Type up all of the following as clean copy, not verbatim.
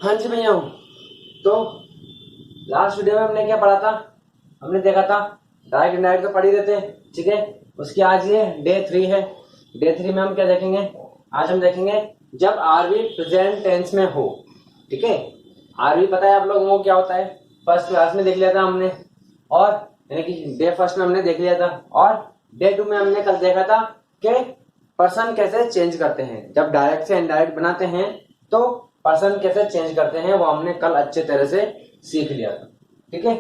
हाँ जी भैया हूँ। तो लास्ट वीडियो में हमने क्या पढ़ा था? हमने देखा था डायरेक्ट इनडायरेक्ट तो पढ़ ही देते, ठीक है। उसकी आज ये डे 3 है। डे 3 में हम क्या देखेंगे? आज हम देखेंगे जब आरवी प्रेजेंट टेंस में हो, ठीक है। आरवी पता है आप लोगों को क्या होता है? फर्स्ट क्लास में देख लिया था हमने, और यानी कि डे 1 में हमने देख लिया था, और डे 2 में हमने कल देखा था कि पर्सन कैसे चेंज करते हैं जब डायरेक्ट से इनडायरेक्ट बनाते हैं। तो पर्सन कैसे चेंज करते हैं वो हमने कल अच्छे तरह से सीख लिया था, ठीक है।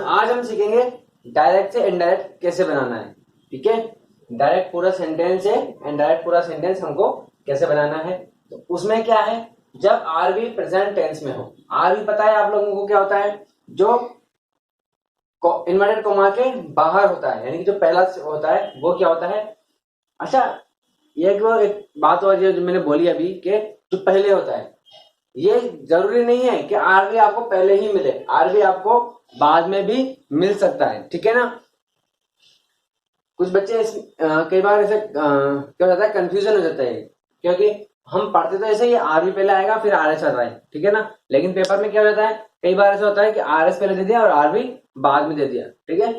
आज हम सीखेंगे डायरेक्ट से इनडायरेक्ट कैसे बनाना है, ठीक है। डायरेक्ट पूरा सेंटेंस है, इनडायरेक्ट पूरा सेंटेंस हमको कैसे बनाना है। तो उसमें क्या है, जब आरवी प्रेजेंट टेंस में हो। आरवी पता है आप लोगों को क्या होता है? जो इन्वर्टेड कोमा के बाहर होता है, यानी कि जो पहला होता है वो क्या होता है। अच्छा, ये एक बात और जो मैंने बोली अभी कि जो पहले होता है, ये जरूरी नहीं है कि आरवी आपको पहले ही मिले, आरवी आपको बाद में भी मिल सकता है, ठीक है ना। कुछ बच्चे कई बार ऐसे क्या हो जाता है, कंफ्यूजन हो जाता है, क्योंकि हम पढ़ते तो ऐसे ही आरवी पहले आएगा फिर आरएस आता है, ठीक है ना। लेकिन पेपर में क्या हो जाता है, कई बार ऐसा होता है कि आरएस पहले दे दिया और आरवी बाद में दे दिया, ठीक है।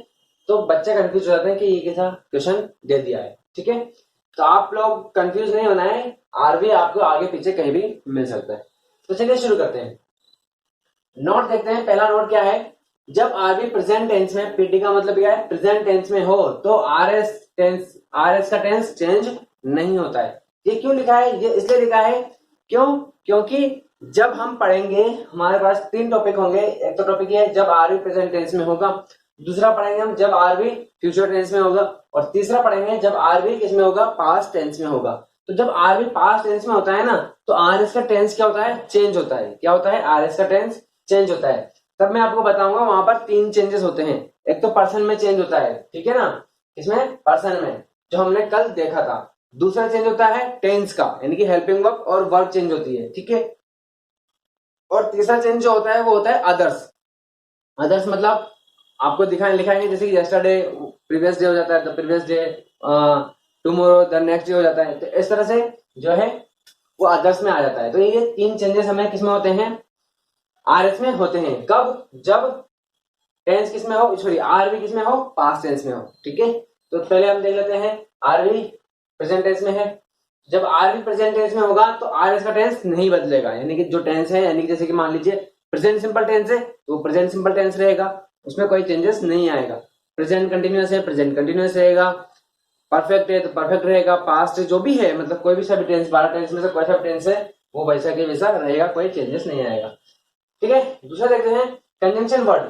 तो बच्चे कंफ्यूज हो जाते हैं कि ये कैसा क्वेश्चन दे दिया है, ठीक है। तो आप लोग कंफ्यूज नहीं होना है, आरवी आपको आगे पीछे कहीं भी मिल सकता है। तो चलिए शुरू करते हैं। नोट देखते हैं, पहला नोट क्या है। जब आरवी प्रेजेंट टेंस में, पीटी का मतलब क्या है, प्रेजेंट टेंस में हो, तो आरएस का टेंस चेंज नहीं होता है। ये क्यों लिखा है? ये इसलिए लिखा है, क्यों? क्योंकि जब हम पढ़ेंगे हमारे पास 3 टॉपिक होंगे। एक तो टॉपिक है जब आरवी प्रेजेंट टेंस में होगा, दूसरा पढ़ेंगे हम जब आरवी फ्यूचर टेंस में होगा, और तीसरा पढ़ेंगे जब आरवी किस में होगा, पास्ट टेंस में होगा। तो जब आरवी पास्ट टेंस में होता है ना, तो आरएस का टेंस क्या होता है, चेंज होता है। क्या होता है? आरएस का टेंस चेंज होता है। तब मैं आपको बताऊंगा वहां पर 3 चेंजेस होते हैं। एक तो पर्सन में चेंज होता है, ठीक है ना, इसमें पर्सन में जो हमने कल देखा था। दूसरा चेंज होता है टेंस का, यानी कि हेल्पिंग वर्ब और वर्ब चेंज होती है, ठीक है। और तीसरा चेंज जो होता है वो होता है अदर्स। अदर्स मतलब आपको दिखाने लिखाएंगे, जैसे कि यस्टरडे प्रीवियस डे हो जाता है, the previous day, tomorrow the next day हो जाता है। तो इस तरह से जो है वो अदर्स में आ जाता है। तो ये 3 चेंजेस हमें किसमें होते हैं, आरएस में होते हैं। कब? जब टेंस किसमें हो, सॉरी आरवी किसमें हो, पास्ट टेंस में हो, ठीक है। तो पहले हम देख लेते हैं, आरवी प्रेजेंट टेंस में है। जब आरवी प्रेजेंट टेंस में होगा तो आरएस का टेंस नहीं बदलेगा, यानी कि जो टेंस है, यानी कि जैसे कि मान लीजिए प्रेजेंट सिंपल टेंस है तो प्रेजेंट सिंपल टेंस रहेगा, उसमें कोई चेंजेस नहीं आएगा। प्रेजेंट कंटिन्यूअस है, प्रेजेंट कंटिन्यूअस रहेगा। परफेक्ट है तो परफेक्ट रहेगा। पास्ट जो भी है, मतलब कोई भी सा भी टेंस, 12 टेंस में से कोई सा टेंस है वो वैसा के वैसा रहेगा, कोई चेंजेस नहीं आएगा, ठीक है। दूसरा देखते हैं कंजंक्शन वर्ड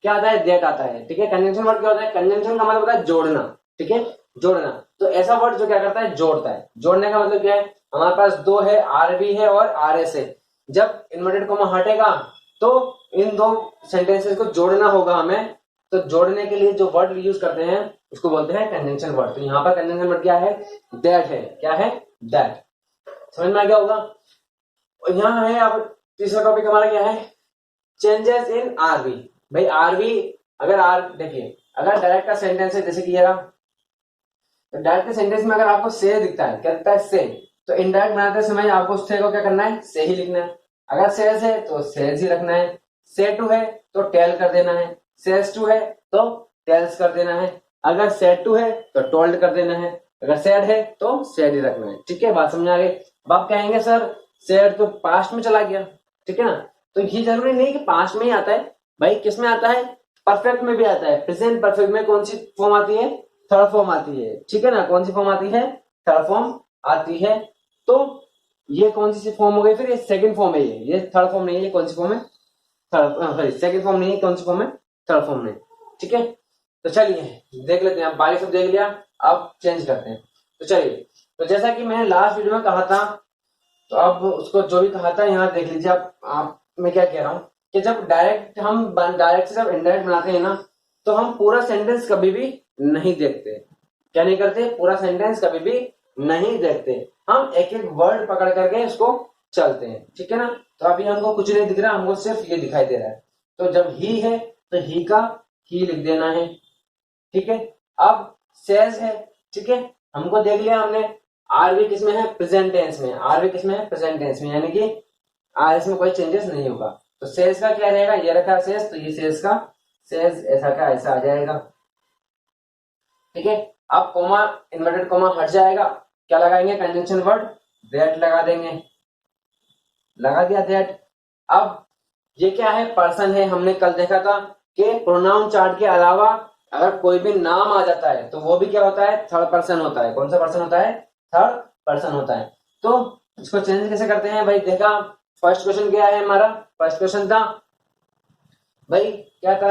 क्या आता है, दैट आता है, ठीक है। कंजंक्शन वर्ड क्या होता है? कंजंक्शन का मतलब होता है जोड़ना, ठीक है, जोड़ना। तो ऐसा वर्ड जो क्या करता है, जोड़ता है। जोड़ने का मतलब क्या है, हमारे पास दो है, आरवी है और आरएस है। जब इन्वर्टेड कोमा हटेगा तो इन दो सेंटेंसेस को जोड़ना होगा हमें। तो जोड़ने के लिए जो वर्ड यूज करते हैं उसको बोलते हैं कंजंक्शन वर्ड। तो यहाँ पर कंजंक्शन वर्ड क्या है, दैट है। क्या है? दैट। समझ में आ गया होगा। और यहाँ है अब तीसरा टॉपिक हमारा क्या है, चेंजेस इन आरवी। भाई आरवी, अगर आर देखिए, अगर डायरेक्ट का सेंटेंस है जैसे कि ये, तो डायरेक्ट के सेंटेंस में अगर आपको से दिखता है, क्या दिखता है, से, तो इनडायरेक्ट बनाते समय आपको से को क्या करना है, से ही लिखना है। अगर सेज है तो सेज ही रखना है। से टू है तो टेल कर देना है। सेज टू है तो टेल्स कर देना है। अगर सेड टू है तो टोल्ड कर देना है। अगर सेड है तो सेड ही रखना है, ठीक है। बात समझ आ गई। अब आप कहेंगे सर सेड तो पास्ट में चला गया, ठीक है ना। तो ये जरूरी नहीं कि पास्ट में ही आता है, भाई किस में आता है, परफेक्ट में भी आता है। प्रेजेंट परफेक्ट में कौन सी फॉर्म आती है, थर्ड फॉर्म आती है, ठीक है ना। कौन सी फॉर्म आती है, थर्ड फॉर्म आती है। तो ये कौन सी फॉर्म हो गई, फिर ये सेकंड फॉर्म है, ये थर्ड फॉर्म नहीं है। ये कौन सी फॉर्म है, थर्ड, सॉरी सेकंड फॉर्म नहीं है, कौन सी फॉर्म है, थर्ड फॉर्म नहीं, ठीक है। तो चलिए देख लेते हैं, बाकी सब देख लिया, अब चेंज करते हैं। तो चलिए, तो जैसा कि मैंने लास्ट वीडियो में कहा था, तो अब उसको जो भी कहा था यहाँ देख लीजिए। आप मैं क्या कह रहा हूँ कि जब डायरेक्ट से जब इनडायरेक्ट बनाते हैं ना, तो हम पूरा सेंटेंस कभी भी नहीं देखते। क्या नहीं करते, पूरा सेंटेंस कभी भी नहीं देखते। हम एक एक वर्ड पकड़ करके उसको चलते हैं, ठीक है ना। तो अभी हमको कुछ नहीं दिख रहा, हमको सिर्फ ये दिखाई दे रहा है। तो जब ही है तो ही का ही लिख देना है, ठीक है। अब सेज है, ठीक है, हमको देख लिया हमने। आरवी किसमें है, प्रेजेंट टेंस में। आरवी किसमें है, प्रेजेंट टेंस में, यानी कि आरएस में कोई चेंजेस नहीं होगा। तो सेज का क्या रहेगा, ये रखा सेज, तो ये सेज का सेज ऐसा का ऐसा आ जाएगा। ठीक है, अब कोमा, इन्वर्टेड कोमा हट जाएगा, क्या लगाएंगे, कंजंक्शन वर्ड दैट लगा देंगे, लगा दिया दैट। अब ये क्या है, पर्सन है। हमने कल देखा था कि प्रोनाउन चार्ट के अलावा अगर कोई भी नाम आ जाता है तो वो भी क्या होता है, थर्ड पर्सन होता है। कौन सा पर्सन होता है, थर्ड पर्सन होता है। तो इसको चेंज कैसे करते हैं भाई, देखा फर्स्ट क्वेश्चन क्या है हमारा, फर्स्ट क्वेश्चन था भाई क्या था,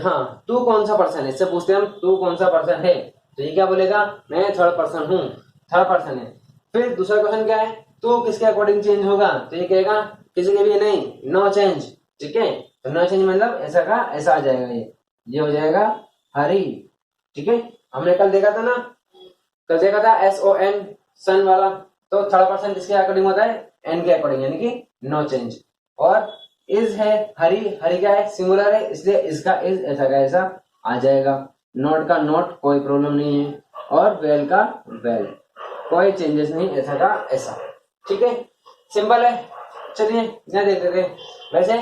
हाँ तू कौन सा पर्सन है, इससे पूछते हैं हम तू कौन सा पर्सन है, तो ये क्या बोलेगा, मैं थर्ड पर्सन हूँ, थर्ड पर्सन है। फिर दूसरा क्वेश्चन क्या है, तू किसके अकॉर्डिंग चेंज होगा, तो ये कहेगा किसी के भी नहीं, नो चेंज। ठीक है, तो नो चेंज मतलब ऐसा का ऐसा आ जाएगा, ये हो जाएगा हरी। ठीक है, हमने कल देखा था ना, कल देखा था SON सन वाला, तो थर्ड पर्सन किसके अकॉर्डिंग होता है, एन के अकॉर्डिंग, यानी कि नो चेंज। और इज है हरी, हरी क्या है, सिंगुलर है, इसलिए इसका इज ऐसा का ऐसा आ जाएगा। नोट का नोट कोई प्रॉब्लम नहीं है, और वेल का वेल कोई चेंजेस नहीं, ऐसा का ऐसा। ठीक है, सिंपल है। चलिए मैं देख लेते हैं। वैसे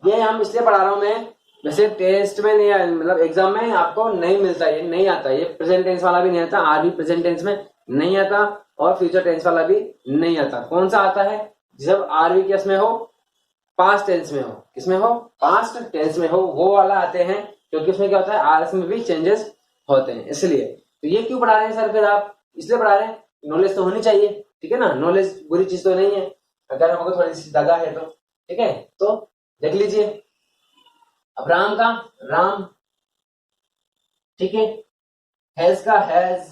ये हम इसलिए पढ़ा रहा हूं मैं, वैसे टेस्ट में नहीं, मतलब एग्जाम में आपको नहीं मिलता, ये नहीं आता, ये प्रेजेंट टेंस वाला भी नहीं आता, आर भी प्रेजेंट टेंस में नहीं आता, और फ्यूचर टेंस वाला भी नहीं आता। कौन सा आता है, जब आर भी किस में हो, पास्ट टेंस में हो, किसमें हो, पास्ट टेंस में हो, वो वाला आते हैं, क्योंकि उसमें क्या होता है, आर में भी चेंजेस होते हैं, इसलिए। तो ये क्यों पढ़ा रहे हैं सर फिर आप, इसलिए पढ़ा रहे हैं, नॉलेज तो होनी चाहिए। ठीक है ना, नॉलेज बुरी चीज तो नहीं है, अगर हमको थोड़ी सी दगा है तो। ठीक है, तो देख लीजिए, अब राम का राम, ठीक है, हैज का हैज।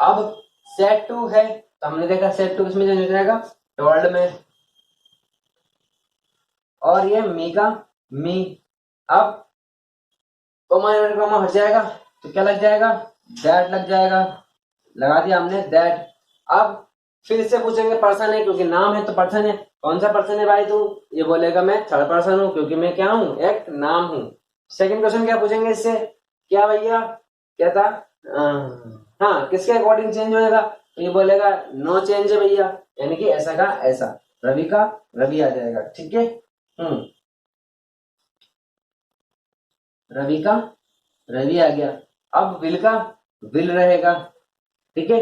अब सेट टू है, तो हमने देखा सेट टू किसमें चेंज हो जाएगा, टोल्ड में। और ये मी का मी, अब कोमा हट जाएगा, तो क्या लग जाएगा, दैट लग जाएगा, लगा दिया हमने दैट। अब फिर से पूछेंगे पर्सन है, क्योंकि नाम है तो पर्सन है। कौन सा पर्सन है भाई तू, ये बोलेगा मैं थर्ड पर्सन हूं, क्योंकि मैं क्या हूं, एक नाम हूं। सेकंड क्वेश्चन क्या पूछेंगे इससे, क्या भैया क्या था, हाँ किसके अकॉर्डिंग चेंज होएगा, तो ये बोलेगा नो चेंज है भैया, यानी कि ऐसा का ऐसा, रवि का रवि आ जाएगा। ठीक है, रवि का रवि आ गया। अब विल का विल रहेगा। ठीक है,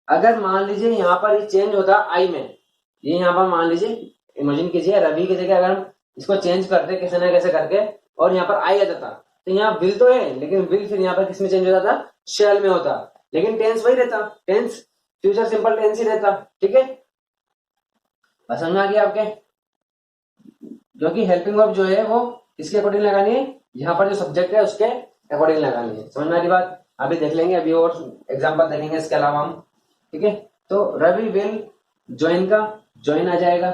अगर मान लीजिए यहाँ पर ये चेंज होता आई में, ये यहाँ पर मान लीजिए, इमेजिन कीजिए रवि की जगह अगर हम इसको चेंज करते कैसे ना कैसे करके, और यहाँ पर आई आ जाता, तो यहाँ विल तो है, लेकिन विल फिर यहाँ पर किसमें चेंज होता था, शेल में होता, लेकिन टेंस वही रहता, टेंस फ्यूचर सिंपल टेंस ही रहता। ठीक है, समझ में आ गया आपके, क्योंकि हेल्पिंग वर्ब जो है वो किसके अकॉर्डिंग लगानी है, यहाँ पर जो सब्जेक्ट है उसके अकॉर्डिंग लगानी है। समझ में आ रही बात, अभी देख लेंगे, अभी और एग्जाम्पल देखेंगे इसके अलावा हम। ठीक है, तो रवि विल ज्वाइन का ज्वाइन आ जाएगा,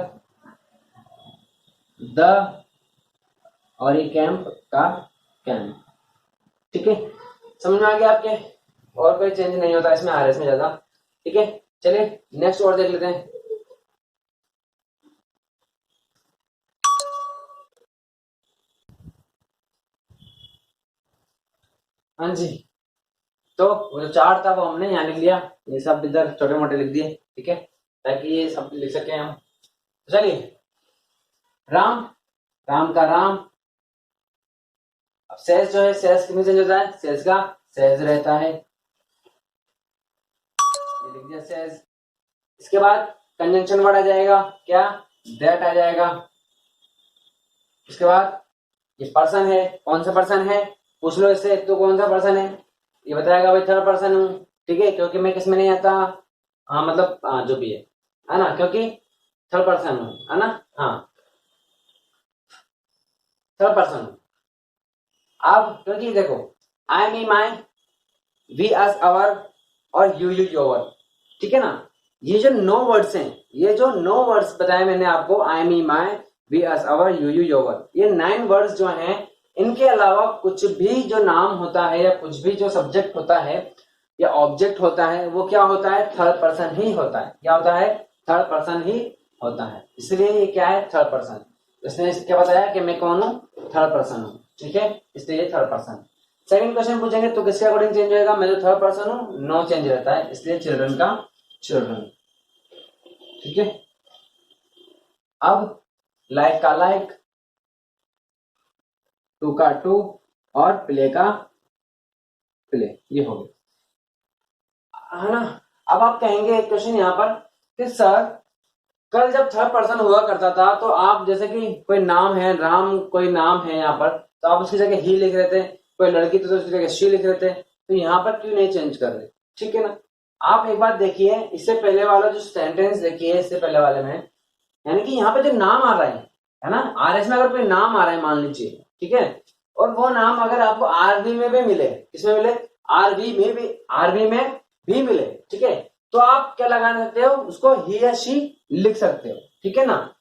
द और ये कैंप का कैंप। ठीक है, समझ में आ गया आपके, और कोई चेंज नहीं होता इसमें आरएस में ज्यादा। ठीक है, चलिए नेक्स्ट और देख लेते हैं। हाँ जी, तो वो जो चार्ट था वो हमने यहाँ लिख लिया, ये सब इधर छोटे मोटे लिख दिए। ठीक है, ताकि ये सब लिख सके हम। तो चलिए, राम राम का राम। अब सेज जो है, सेज कितने चेंज होता है, सेज का सेज रहता है, ये लिख दिया सेज। इसके बाद कंजंक्शन वर्ड आ जाएगा, क्या, दैट आ जाएगा। इसके बाद ये पर्सन है, कौन सा पर्सन है, पूछ लो इससे तो कौन सा पर्सन है, ये बताएगा भाई थर्ड पर्सन हूँ। ठीक है, क्योंकि मैं किसमें नहीं आता, हाँ मतलब जो भी है ना, क्योंकि थर्ड पर्सन हूँ, है ना, हाँ थर्ड पर्सन हूँ। अब क्योंकि देखो, आई मी माई, वी अस अवर, और यू योर। ठीक है ना, ये जो 9 वर्ड्स हैं, ये जो 9 वर्ड्स बताए मैंने आपको, I me my, we us our, you your, ये 9 वर्ड्स जो हैं, इनके अलावा कुछ भी जो नाम होता है या कुछ भी जो सब्जेक्ट होता है या ऑब्जेक्ट होता है, वो क्या होता है, थर्ड पर्सन ही होता है। क्या होता है, थर्ड पर्सन ही होता है, इसलिए ये क्या है, थर्ड पर्सन। इसने क्या बताया कि मैं कौन हूँ, थर्ड पर्सन हूँ। ठीक है, इसलिए ये थर्ड पर्सन। सेकंड क्वेश्चन पूछेंगे तो किसके अकॉर्डिंग चेंज होगा, मैं जो थर्ड पर्सन हूँ, नो चेंज रहता है, इसलिए चिल्ड्रन का चिल्ड्रन। ठीक है, अब लाइक का लाइक, टू का टू और प्ले का प्ले, ये हो गया, है ना। अब आप कहेंगे एक क्वेश्चन यहाँ पर कि सर कल जब थर्ड पर्सन हुआ करता था तो आप जैसे कि कोई नाम है राम, कोई नाम है यहाँ पर, तो आप उसकी जगह ही लिख रहे थे, कोई लड़की तो उसकी जगह शी लिख रहे थे, तो यहाँ पर क्यों नहीं चेंज कर रहे? ठीक है ना। आप एक बात देखिए, इससे पहले वाला जो सेंटेंस देखिए, इससे पहले वाले में, यानी कि यहाँ पे जो नाम आ रहा है ना, आरएस में अगर कोई नाम आ रहा है मान लीजिए, ठीक है, और वो नाम अगर आपको आरबी में भी मिले, किसमें मिले, आरबी में भी मिले, ठीक है, तो आप क्या लगा सकते हो, उसको ही या शी लिख सकते हो, ठीक है ना।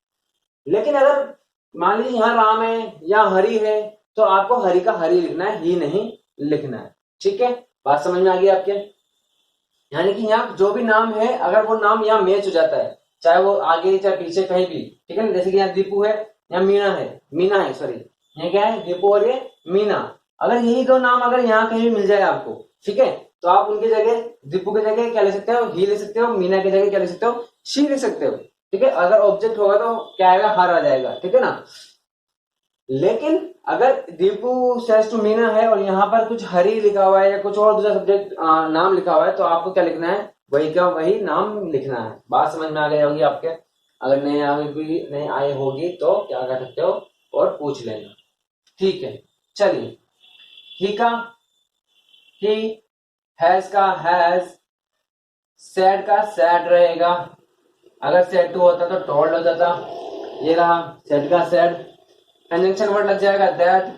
लेकिन अगर मान लीजिए यहाँ राम है या हरि है, तो आपको हरि का हरि लिखना है, ही नहीं लिखना है, ठीक है। बात समझ में आ गई आपके? यानी कि यहाँ जो भी नाम है, अगर वो नाम यहाँ मैच हो जाता है, चाहे वो आगे चाहे पीछे कहीं भी, ठीक है ना। जैसे कि यहाँ दीपू है या मीना है सॉरी, ये क्या है, दीपू और ये मीना, अगर यही दो नाम अगर यहाँ कहीं मिल जाए आपको, ठीक है, तो आप उनकी जगह दीपू की जगह क्या ले सकते हो, ही ले सकते हो, मीना की जगह क्या ले सकते हो, शी ले सकते हो, ठीक है। अगर ऑब्जेक्ट होगा तो क्या आएगा, हर आ जाएगा, ठीक है ना। लेकिन अगर दीपू सेज टू मीना है और यहाँ पर कुछ हरी लिखा हुआ है या कुछ और दूसरा सब्जेक्ट नाम लिखा हुआ है, तो आपको क्या लिखना है, वही का वही नाम लिखना है। बात समझ में आ गई होगी आपके? अगर नहीं आई होगी तो क्या कर सकते हो और पूछ लेना, ठीक है। चलिए, ही का ही, हैज का हैज, सैड का सैड रहेगा, अगर सैड टू होता तो टोल्ड हो जाता, ये रहा सैड का सैड, कंजंक्शन वर्ड लग जाएगा दैट,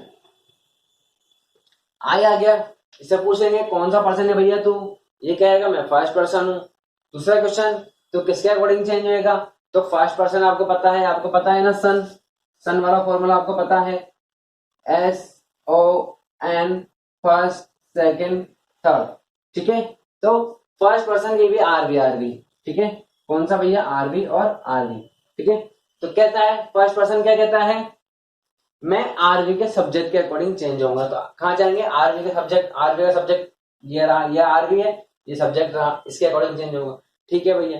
आई आ गया, इससे पूछेंगे कौन सा पर्सन है भैया तू, ये कहेगा मैं फर्स्ट पर्सन हूं। दूसरा क्वेश्चन, तो किसके अकॉर्डिंग चेंज होएगा, तो फर्स्ट पर्सन आपको पता है ना, सन वाला फॉर्मूला आपको पता है, SON, फर्स्ट सेकंड थर्ड, ठीक है। तो फर्स्ट पर्सन ये भी आरबी, ठीक है, कौन सा भैया, आरबी और आरबी, ठीक है। तो कहता है फर्स्ट पर्सन क्या कहता है, मैं आरबी के सब्जेक्ट के अकॉर्डिंग चेंज होऊंगा, तो कहां जाएंगे, आरबी का सब्जेक्ट ये रहा, ये आरबी है, ये सब्जेक्ट रहा, इसके अकॉर्डिंग चेंज होगा, ठीक है भैया।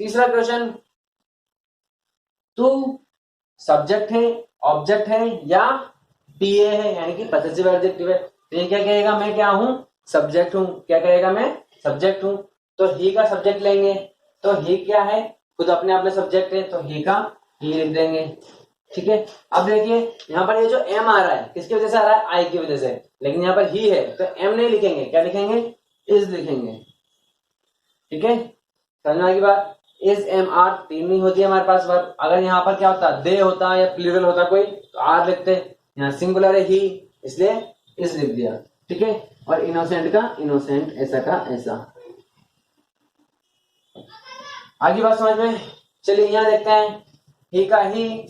तीसरा क्वेश्चन, तू सब्जेक्ट है, ऑब्जेक्ट है या पीए है, यानी कि पॉसेसिव एडजेक्टिव है, तो ये क्या कहेगा, मैं क्या हूं, सब्जेक्ट हूं, क्या कहेगा, मैं सब्जेक्ट हूं, तो ही का सब्जेक्ट लेंगे, तो ही क्या है, खुद अपने आप में सब्जेक्ट है, तो ही का ही लिख देंगे, ठीक है। अब देखिए यहाँ पर ये जो एम आ रहा है किसकी वजह से आ रहा है, आई की वजह से, लेकिन यहाँ पर ही है तो एम नहीं लिखेंगे, क्या लिखेंगे, इज लिखेंगे, ठीक है। समझना की बात, इज एम आर तीन नहीं होती है हमारे पास वर्ब, अगर यहाँ पर क्या होता, दे होता या प्लूरल होता कोई, तो आर लिखते, यहाँ सिंगुलर है ही, इसलिए इज लिख दिया, ठीक है। और इनोसेंट का इनोसेंट, ऐसा का ऐसा। आगे बात समझ में, चलिए यहाँ देखते हैं, ही का ही,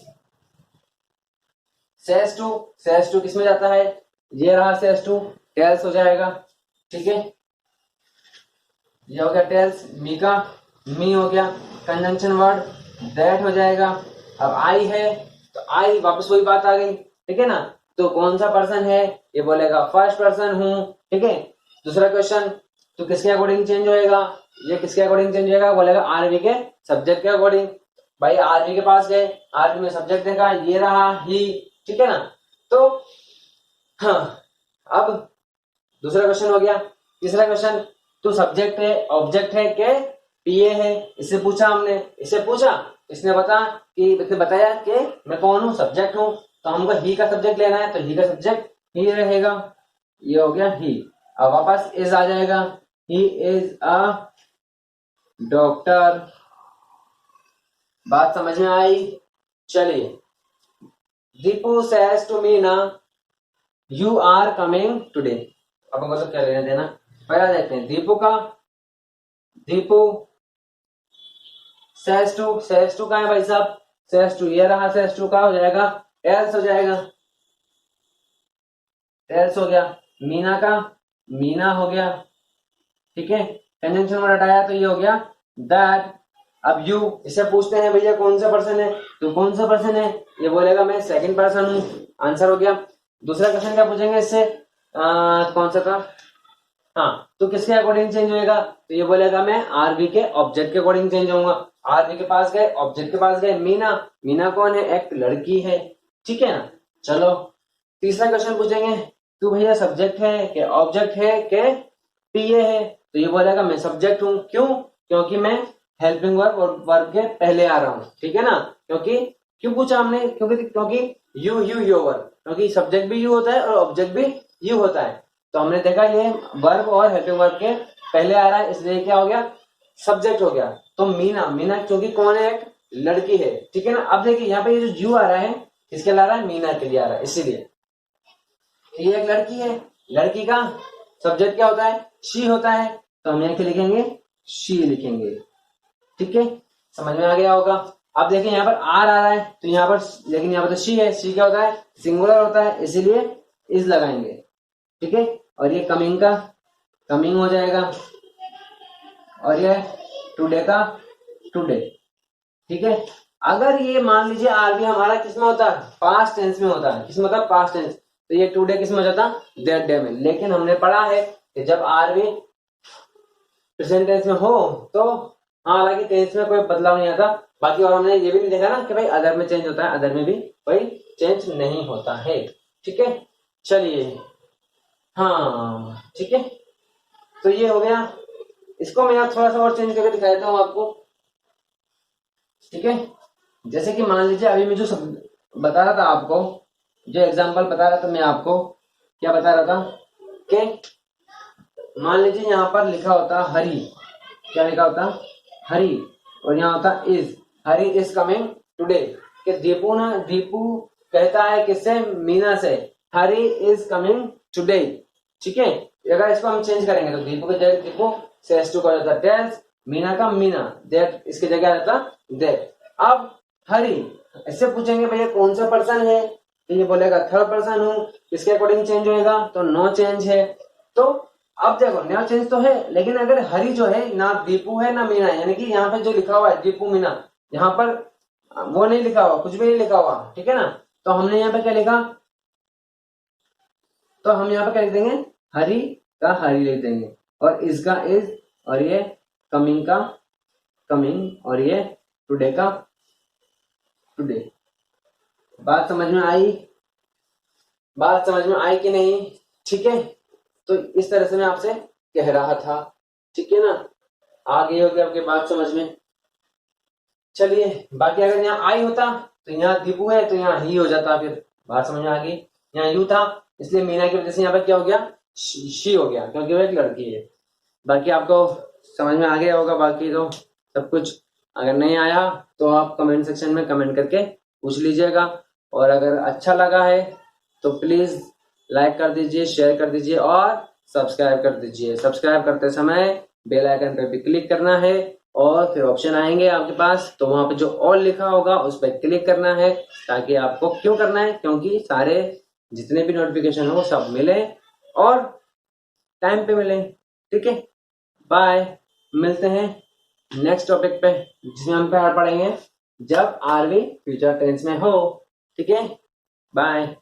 सेज टू किसमें जाता है, ये रहा सेज टू, टेल्स हो जाएगा, ठीक है, ये हो गया टेल्स, मी का मी हो गया, कंजंक्शन वर्ड दैट हो जाएगा। अब आई है तो आई वापस वही बात आ गई, ठीक है ना, तो कौन सा पर्सन है, ये बोलेगा फर्स्ट पर्सन हूं, ठीक है। दूसरा क्वेश्चन, तो किसके अकॉर्डिंग चेंज होएगा, ये किसके अकॉर्डिंग चेंज होएगा, बोलेगा आरबी के सब्जेक्ट के अकॉर्डिंग, भाई आरबी के पास गए, आरबी में सब्जेक्ट देखा, ये रहा ही, ठीक है ना। तो हाँ, अब दूसरा क्वेश्चन हो गया। तीसरा क्वेश्चन, तू सब्जेक्ट है, ऑब्जेक्ट है के पीए है, इससे पूछा हमने, इसने बताया कि मैं कौन हूं, सब्जेक्ट हूं, तो हमको ही का सब्जेक्ट लेना है, तो ही का सब्जेक्ट ही रहेगा, ये हो गया ही। अब वापस इज आ जाएगा, ही इज अ डॉक्टर। बात समझ में आई? चलिए, Deepu says to Meena you are coming today, अब हमको सब क्या लेना देना, पहला देखते हैं दीपू सेज टू का है भाई साहब, सेज टू ये रहा, सेज टू का हो जाएगा टेल्स हो जाएगा, टेल्स हो गया। मीना का मीना हो गया, ठीक है, कंजंक्शन वर्ड हटाया तो ये हो गया दैट। अब यू, इससे पूछते हैं भैया कौन सा पर्सन है, तो कौन सा पर्सन है, ये बोलेगा मैं सेकंड पर्सन हूं, आंसर हो गया। दूसरा क्वेश्चन क्या पूछेंगे इससे, कौन सा था, हाँ, तो किसके अकॉर्डिंग चेंज होएगा, तो ये बोलेगा मैं आरबी के ऑब्जेक्ट के अकॉर्डिंग चेंज होऊंगा, आरवी के पास गए, ऑब्जेक्ट के पास गए, मीना, मीना कौन है? एक लड़की है, ठीक है ना। चलो तीसरा क्वेश्चन पूछेंगे, तू भैया सब्जेक्ट है कि ऑब्जेक्ट है कि पीए है? तो ये बोलेगा मैं सब्जेक्ट हूं। क्यों? क्योंकि मैं हेल्पिंग वर्ब और वर्ब के पहले आ रहा हूं, ठीक है ना। क्योंकि क्यों पूछा हमने? क्योंकि यू योर, क्योंकि सब्जेक्ट भी यू होता है और ऑब्जेक्ट भी यू होता है। तो हमने देखा ये वर्ब और हेल्पिंग वर्ब के पहले आ रहा है, इसलिए क्या हो गया? सब्जेक्ट हो गया। तो मीना, मीना क्योंकि कौन है? एक लड़की है, ठीक है ना। अब देखिए यहाँ पे ये जो यू आ रहा है किसके लिए आ रहा है? मीना के लिए आ रहा है, इसीलिए ये एक लड़की है, लड़की का सब्जेक्ट क्या होता है? शी होता है। तो हम यहाँ क्या लिखेंगे? शी लिखेंगे, ठीक है। समझ में आ गया होगा। अब देखिए यहाँ पर आर आ रहा है तो यहाँ पर, लेकिन यहाँ पर तो शी है, शी क्या होता है? सिंगुलर होता है, इसीलिए इज लगाएंगे, ठीक है। और ये कमिंग का कमिंग हो जाएगा, और ये टुडे का टुडे, ठीक है। अगर ये मान लीजिए आरबी हमारा किसमें होता है? पास्ट टेंस में होता है। किसमें होता है? Past tense. तो ये टुडे किसमें हो जाता? दैट डे में। लेकिन हमने पढ़ा है कि जब आरबी प्रेजेंट टेंस में हो तो हालांकि टेंस में कोई बदलाव नहीं आता। बाकी और हमने ये भी नहीं देखा ना कि भाई अदर में चेंज होता है, अदर में भी कोई चेंज नहीं होता है, ठीक है। चलिए, हाँ ठीक है, तो ये हो गया। इसको मैं थोड़ा सा और चेंज करके दिखा देता हूँ आपको, ठीक है। जैसे कि मान लीजिए अभी मैं जो बता रहा था आपको, जो एग्जांपल बता रहा था मैं आपको, क्या बता रहा था कि मान लीजिए यहाँ पर लिखा होता हरी, क्या लिखा होता? हरी, और यहाँ होता is, Hari is coming today. कि दीपू ना, दीपू कहता है किससे? मीना से, हरी इज कमिंग टुडे, ठीक है। अगर इसको हम चेंज करेंगे तो दीपू की जगह दीपू, सेज टू का जाता टेल्स, मीना का मीना, दैट इसकी जगह आ जाता दैट। अब हरी, इससे पूछेंगे भैया कौन सा पर्सन है, तो ये बोलेगा थर्ड पर्सन हूं, इसके अकॉर्डिंग चेंज होएगा, तो नो चेंज है। तो अब देखो नो चेंज तो है, लेकिन अगर हरी जो है ना दीपू है ना मीना है, यानी कि यहाँ पे जो लिखा हुआ है दीपू मीना, यहाँ पर वो नहीं लिखा हुआ, कुछ भी नहीं लिखा हुआ, ठीक है ना। तो हमने यहाँ पे क्या लिखा? तो हम यहाँ पे क्या लिख देंगे? हरी का हरी लिख देंगे, और इसका इज, और ये कमिंग का कमिंग, और ये टुडे का टुडे। बात समझ में आई? बात समझ में आई कि नहीं? ठीक है, तो इस तरह से मैं आपसे कह रहा था, ठीक है ना। आ गई होगी आपकी बात समझ में। चलिए, बाकी अगर यहाँ आई होता तो यहाँ दीपू है तो यहाँ ही हो जाता, फिर बात समझ में आ गई। यहाँ यू था इसलिए मीना की वजह से यहाँ पर क्या हो गया? शी हो गया, क्योंकि वो एक लड़की है। बाकी आपको समझ में आ गया होगा। बाकी तो सब कुछ, अगर नहीं आया तो आप कमेंट सेक्शन में कमेंट करके पूछ लीजिएगा। और अगर अच्छा लगा है तो प्लीज लाइक कर दीजिए, शेयर कर दीजिए और सब्सक्राइब कर दीजिए। सब्सक्राइब करते समय बेल आइकन पे भी क्लिक करना है, और फिर ऑप्शन आएंगे आपके पास, तो वहां पे जो ऑल लिखा होगा उस पर क्लिक करना है। ताकि आपको क्यों करना है? क्योंकि सारे जितने भी नोटिफिकेशन हो सब मिले और टाइम पे मिले, ठीक है। बाय, मिलते हैं नेक्स्ट टॉपिक पे, जिसमें हम पढ़ेंगे जब आरवी फ्यूचर टेंस में हो, ठीक है। बाय।